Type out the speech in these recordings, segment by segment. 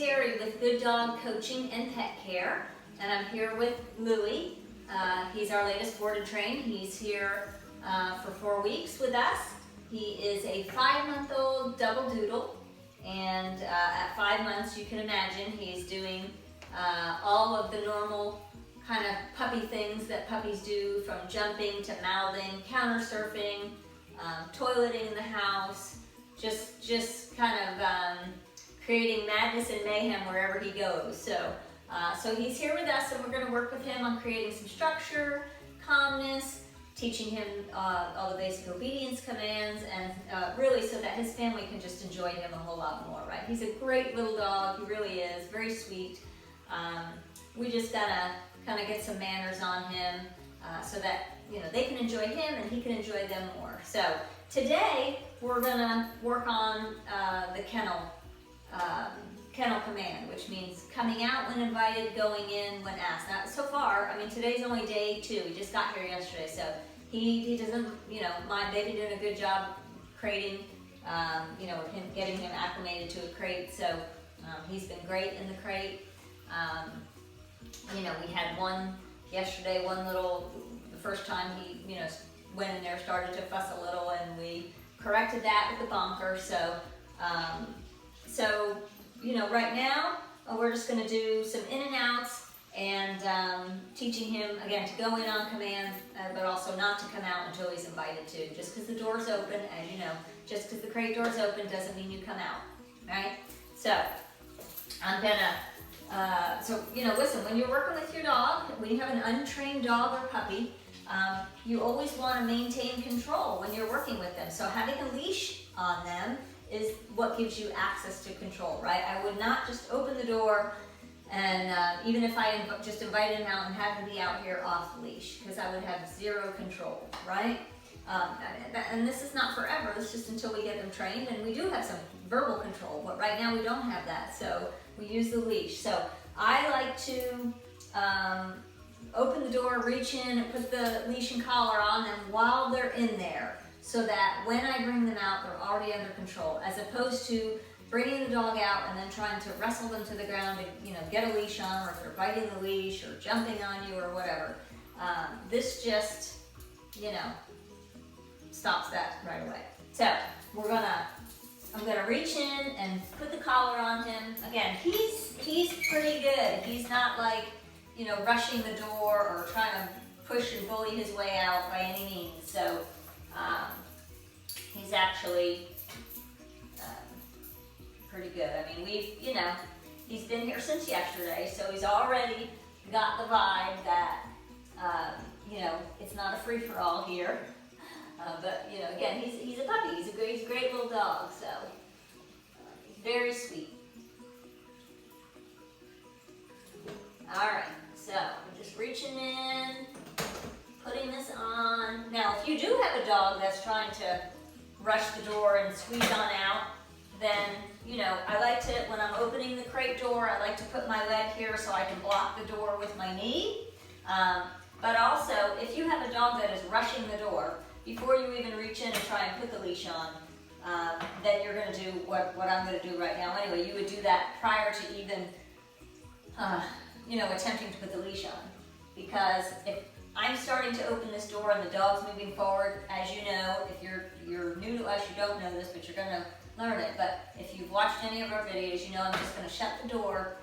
Terry with Good Dog Coaching and Pet Care, and I'm here with Louie. He's our latest board and train. He's here for 4 weeks with us. He is a 5-month-old double doodle, and at 5 months, you can imagine he's doing all of the normal kind of puppy things that puppies do, from jumping to mouthing, counter surfing, toileting in the house, just kind of creating madness and mayhem wherever he goes. So he's here with us, and we're going to work with him on creating some structure, calmness, teaching him all the basic obedience commands, and really so that his family can just enjoy him a whole lot more, right? He's a great little dog, he really is, very sweet. We just gotta kind of get some manners on him so that they can enjoy him and he can enjoy them more. So today we're gonna work on the Kennel Command, which means coming out when invited, going in when asked. Now, so far, I mean, today's only day 2. He just got here yesterday, so he doesn't, mind. They've been doing a good job crating, getting him acclimated to a crate. So he's been great in the crate. We had one yesterday. The first time he, went in there, started to fuss a little, and we corrected that with the bonker. Right now, we're just going to do some in and outs and teaching him, again, to go in on command, but also not to come out until he's invited to. Just because the door's open, as you know, just because the crate door's open doesn't mean you come out, right? So, I'm gonna, listen, when you're working with your dog, when you have an untrained dog or puppy, you always want to maintain control when you're working with them. So having a leash on them is what gives you access to control, right? I would not just open the door and even if I just invited him out and had him be out here off the leash, because I would have zero control, right? And this is not forever, it's just until we get them trained, and we do have some verbal control, but right now we don't have that, so we use the leash. So I like to open the door, reach in, and put the leash and collar on them while they're in there, so that when I bring them out, they're already under control, as opposed to bringing the dog out and then trying to wrestle them to the ground and get a leash on, or if they're biting the leash or jumping on you or whatever. This just, stops that right away. So I'm gonna reach in and put the collar on him. Again, he's pretty good. He's not like, rushing the door or trying to push and bully his way out by any means. So he's actually pretty good. I mean, he's been here since yesterday, so he's already got the vibe that, it's not a free-for-all here. But, again, he's a puppy. He's a great little dog, so he's very sweet. All right, so I'm just reaching in, putting this on. Now, if you do have a dog that's trying to rush the door and squeeze on out, then, I like to, when I'm opening the crate door, I like to put my leg here so I can block the door with my knee. But also, if you have a dog that is rushing the door, before you even reach in and try and put the leash on, then you're going to do what I'm going to do right now. Anyway, you would do that prior to even, attempting to put the leash on. Because if I'm starting to open this door and the dog's moving forward, as you know, if you're new to us, you don't know this, but you're going to learn it. But if you've watched any of our videos, you know I'm just going to shut the door,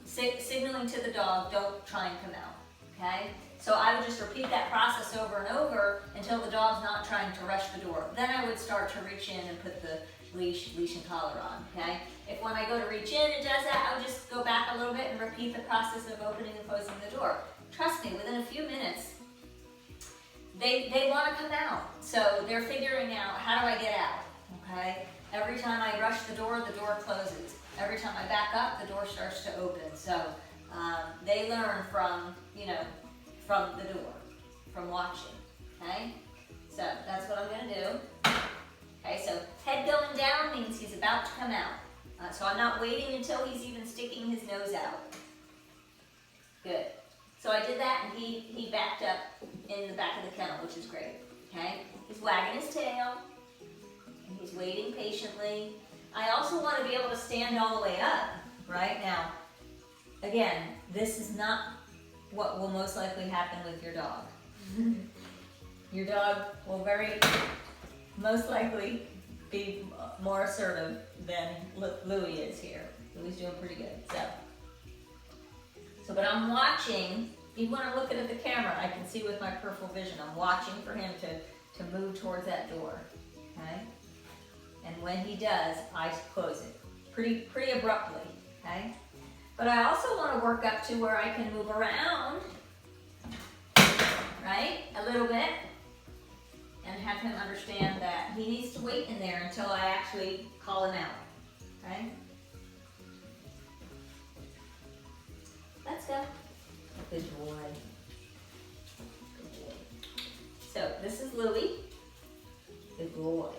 signaling to the dog, don't try and come out, okay? So I would just repeat that process over and over until the dog's not trying to rush the door. Then I would start to reach in and put the leash and collar on, okay? If when I go to reach in it does that, I would just go back a little bit and repeat the process of opening and closing the door. Trust me, within a few minutes, they want to come out. So they're figuring out, how do I get out, okay? Every time I rush the door closes. Every time I back up, the door starts to open. So they learn from, from the door, from watching, okay? So that's what I'm gonna do. Okay, so head going down means he's about to come out. So I'm not waiting until he's even sticking his nose out. Good. So I did that, and he backed up in the back of the kennel, which is great, okay? He's wagging his tail, and he's waiting patiently. I also want to be able to stand all the way up right? Now, again, this is not what will most likely happen with your dog. Your dog will very most likely be more assertive than Louie is here. Louie's doing pretty good. So, but I'm watching. Even when I'm looking at the camera, I can see with my peripheral vision. I'm watching for him to move towards that door. Okay? And when he does, I close it pretty abruptly. Okay? But I also want to work up to where I can move around, right, a little bit, and have him understand that he needs to wait in there until I actually call him out. Okay? Let's go. Good boy. Good boy. So this is Louie. Good boy.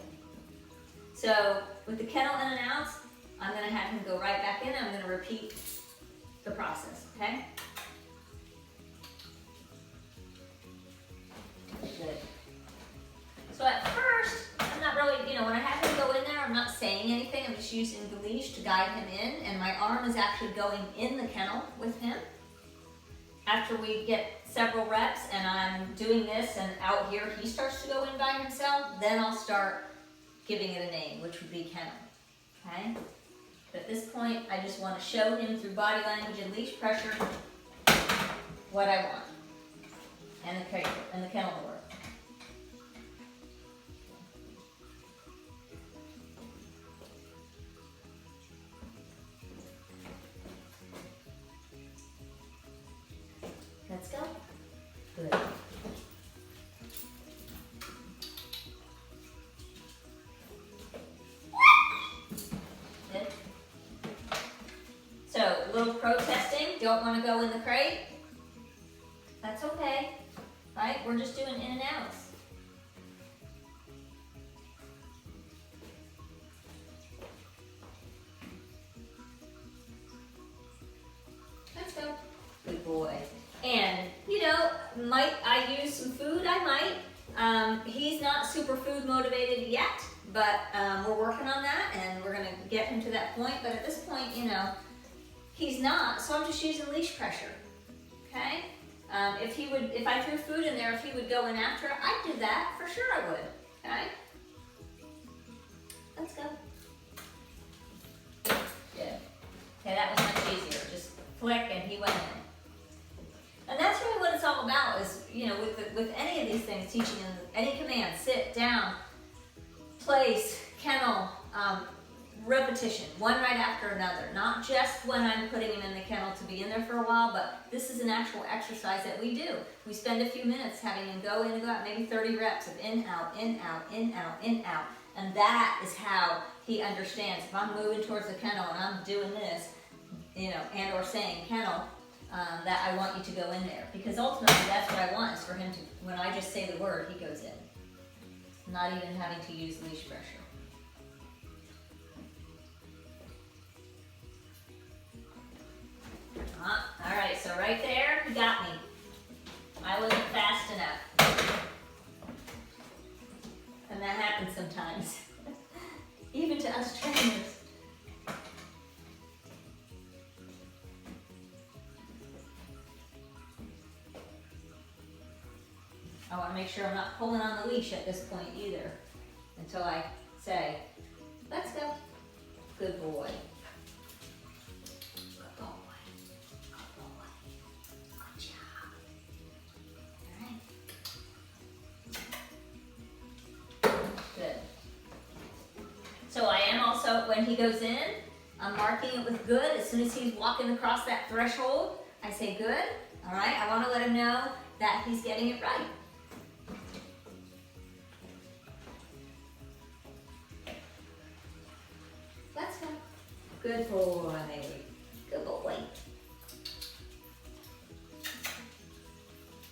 So with the kennel in and out, I'm going to have him go right back in. I'm going to repeat the process, okay? Good. So at first, I'm not really, when I have him go in there, I'm not saying anything. I'm just using the leash to guide him in, and my arm is actually going in the kennel with him. After we get several reps and I'm doing this and out here he starts to go in by himself, then I'll start giving it a name, which would be kennel, okay? But at this point, I just want to show him through body language and leash pressure what I want, and the kennel door. Let's go. Good. Good. So, a little protesting. Don't want to go in the crate. That's okay. Right? We're just doing in and outs. Let's go. Good boy. And, might I use some food? I might. He's not super food motivated yet, but we're working on that and we're going to get him to that point. But at this point, he's not, so I'm just using leash pressure, okay? If I threw food in there, if he would go in after it, I'd do that, for sure I would, okay? Let's go. Good. Okay, that was much easier. Just flick and he went in. And that's really what it's all about is, with any of these things, teaching them any command, sit, down, place, kennel, repetition, one right after another. Not just when I'm putting him in the kennel to be in there for a while, but this is an actual exercise that we do. We spend a few minutes having him go in and go out, maybe 30 reps of in, out, in, out, in, out, in, out. And that is how he understands. If I'm moving towards the kennel and I'm doing this, and or saying kennel, that I want you to go in there. Because ultimately that's what I want is for him to, when I just say the word, he goes in. Not even having to use leash pressure. All right, so right there, he got me. I wasn't fast enough. And that happens sometimes. Even to us trainers. I want to make sure I'm not pulling on the leash at this point either, until I say, let's go. Good boy. Good boy. Good boy. Good job. All right. Good. So I am also, when he goes in, I'm marking it with good. As soon as he's walking across that threshold, I say good. All right, I want to let him know that he's getting it right. Let's go. Good boy. Good boy.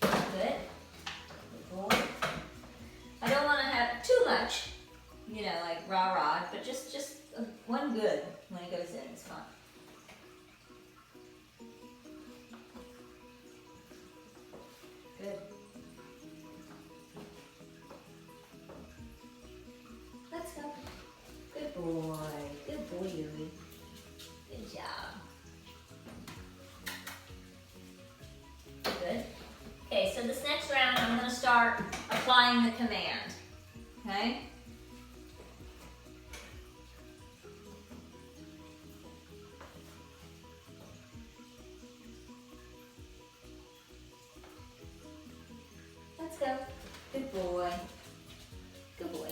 Good. Good boy. I don't want to have too much, like rah-rah, but just one good when he goes in. It's fine. Good. Let's go. Good boy. Good boy, Louie. Good job. Okay, so this next round I'm going to start applying the command, okay? Let's go. Good boy. Good boy.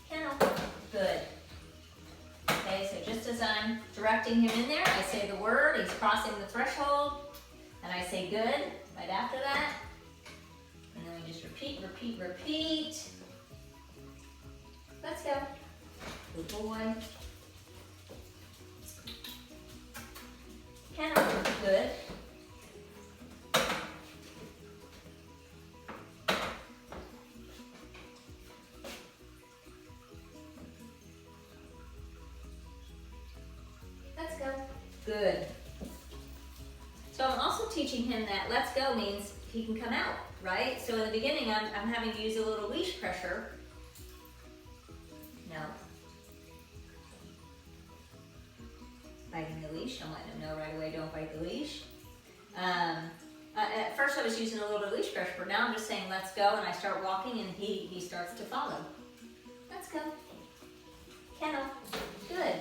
Kennel. Good. Okay, so just as I'm directing him in there, I say the word, he's crossing the threshold, and I say good right after that. And then we just repeat, repeat, repeat. Let's go. Good boy. Kennel. Good. Let's go. Good. So I'm also teaching him that let's go means he can come out, right? So in the beginning, I'm having to use a little leash pressure. No. Biting the leash. I'm letting him know right away, don't bite the leash. At first I was using a little bit of leash pressure, but now I'm just saying let's go, and I start walking and he starts to follow. Let's go. Kennel. Good.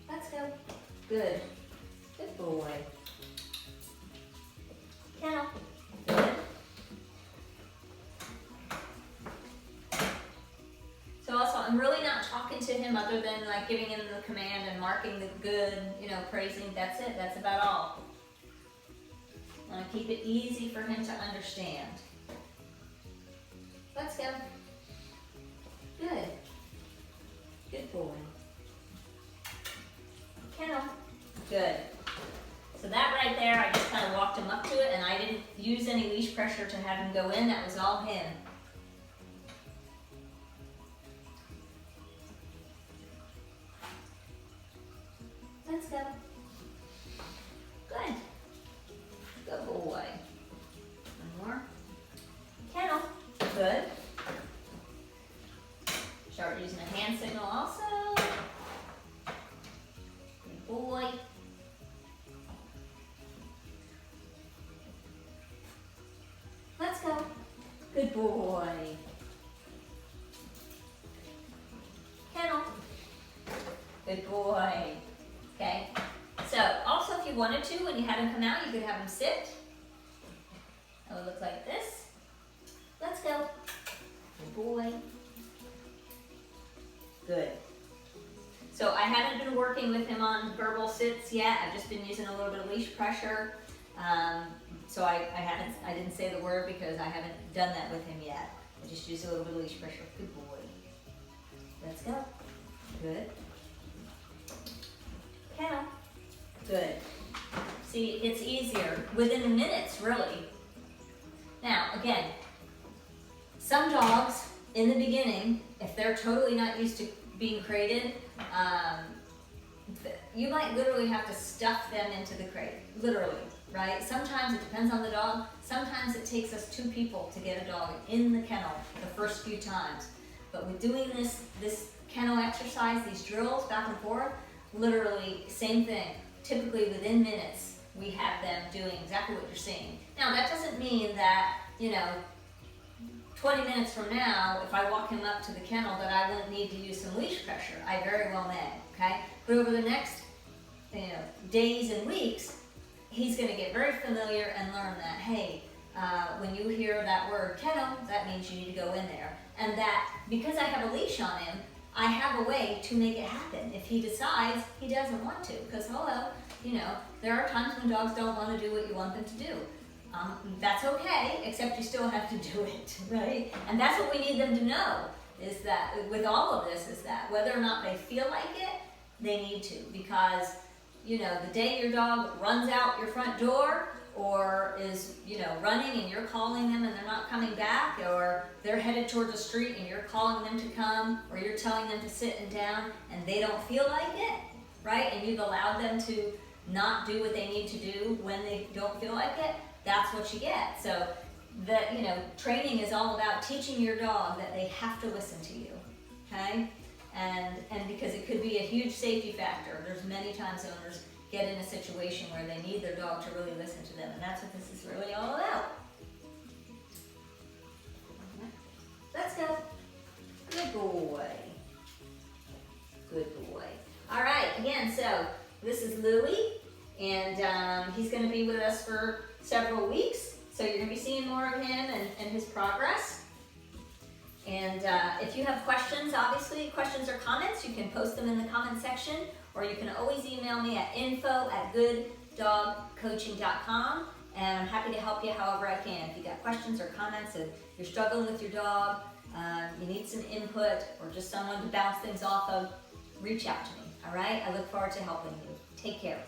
Let's go. Good. Good boy. Kennel. Good. So also, I'm really not talking to him other than like giving him the command and marking the good, you know, praising. That's it. That's about all. I want to keep it easy for him to understand. Let's go. Good. Good boy. Kennel. Good. So that right there, I just kind of walked him up to it, and I didn't use any leash pressure to have him go in. That was all him. Let's go. Good. Good boy. One more. Kennel. Good. Start using a hand signal also. Good boy. Let's go. Good boy. Kennel. Good boy. Okay. So also if you wanted to, when you had him come out, you could have him sit. It would look like this. Let's go. Good boy. Good. So I haven't been working with him on verbal sits yet. I've just been using a little bit of leash pressure. So I didn't say the word because I haven't done that with him yet. I just used a little bit of leash pressure. Good boy. Let's go. Good. Kennel. Good. See, it's easier within minutes, really. Now, again, some dogs in the beginning, if they're totally not used to being crated, you might literally have to stuff them into the crate, literally, right? Sometimes it depends on the dog. Sometimes it takes us 2 people to get a dog in the kennel the first few times. But with doing this kennel exercise, these drills back and forth, literally same thing. Typically within minutes, we have them doing exactly what you're seeing. Now that doesn't mean that, 20 minutes from now, if I walk him up to the kennel, that I wouldn't need to use some leash pressure. I very well may, okay? But over the next, days and weeks, he's gonna get very familiar and learn that, hey, when you hear that word kennel, that means you need to go in there. And that because I have a leash on him, I have a way to make it happen. If he decides he doesn't want to, because hello, there are times when dogs don't want to do what you want them to do. That's okay, except you still have to do it, right? And that's what we need them to know, is that with all of this, is that whether or not they feel like it, they need to. Because, the day your dog runs out your front door, or is, running and you're calling them and they're not coming back, or they're headed towards the street and you're calling them to come, or you're telling them to sit and down and they don't feel like it, right? And you've allowed them to not do what they need to do when they don't feel like it, that's what you get. So training is all about teaching your dog that they have to listen to you. okay? And because it could be a huge safety factor. There's many times owners get in a situation where they need their dog to really listen to them, and that's what this is really all about. Let's go. Good boy. Good boy. All right, again, so this is Louie, and he's going to be with us for several weeks. So you're going to be seeing more of him and his progress. And if you have questions, obviously, questions or comments, you can post them in the comment section, or you can always email me at info@gooddogcoaching.com, and I'm happy to help you however I can. If you got questions or comments, if you're struggling with your dog, you need some input, or just someone to bounce things off of, reach out to me, all right? I look forward to helping you. Take care.